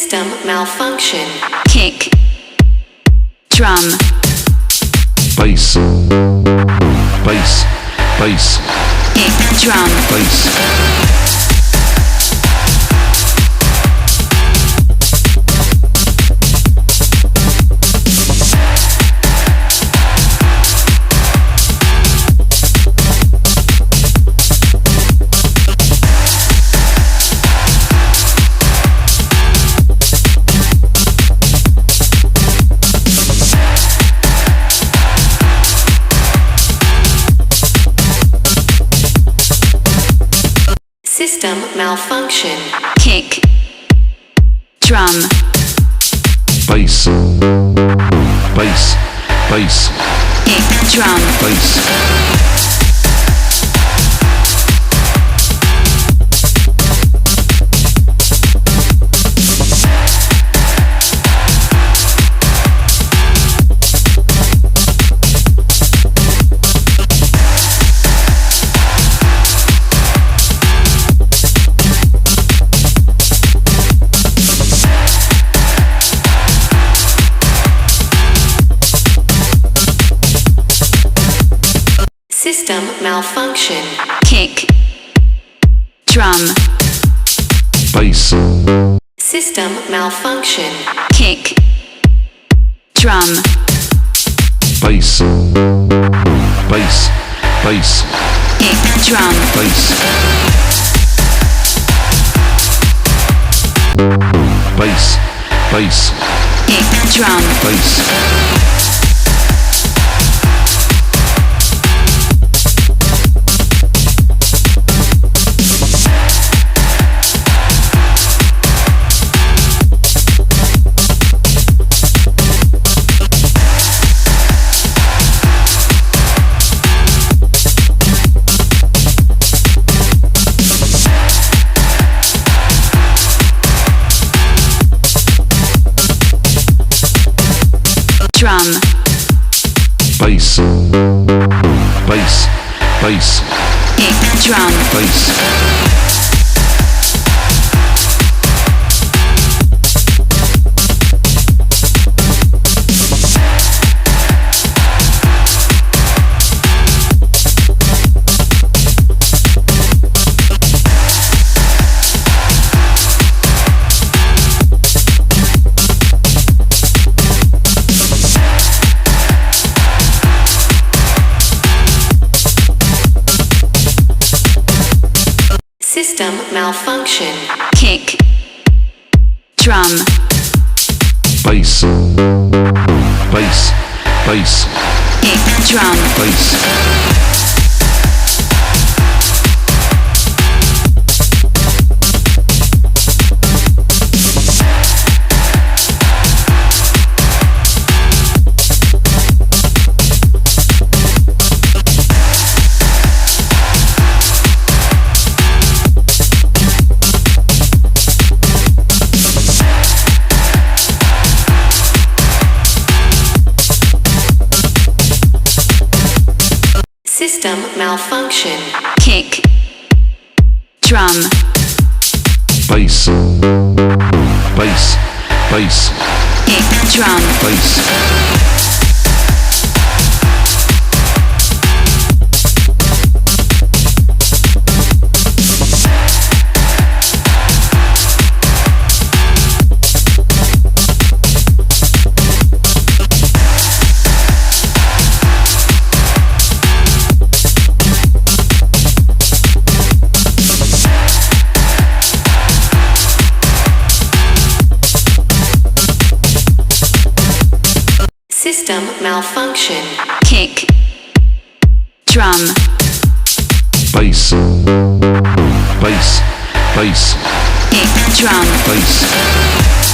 System malfunction. Kick. Drum. Bass. Bass. Bass. Kick. Drum. Bass. System malfunction. Kick. Drum. Bass. Bass. Bass. Kick. Drum. Bass. System malfunction. Kick. Drum. Bass. System malfunction. Kick. Drum. Bass. Bass. Bass. Kick. Drum. Bass. Bass. Bass. Kick. Drum. Bass. Drum. Bass. Bass. Bass. Kick. Drum. Bass. System malfunction. Kick. Drum. Bass. Bass. Bass. Kick. Drum. Bass. System malfunction. Kick. Drum. Bass. Bass. Bass. Kick. Drum. Bass. System malfunction. Kick. Drum. Bass. Bass. Bass. Kick. Drum. Bass.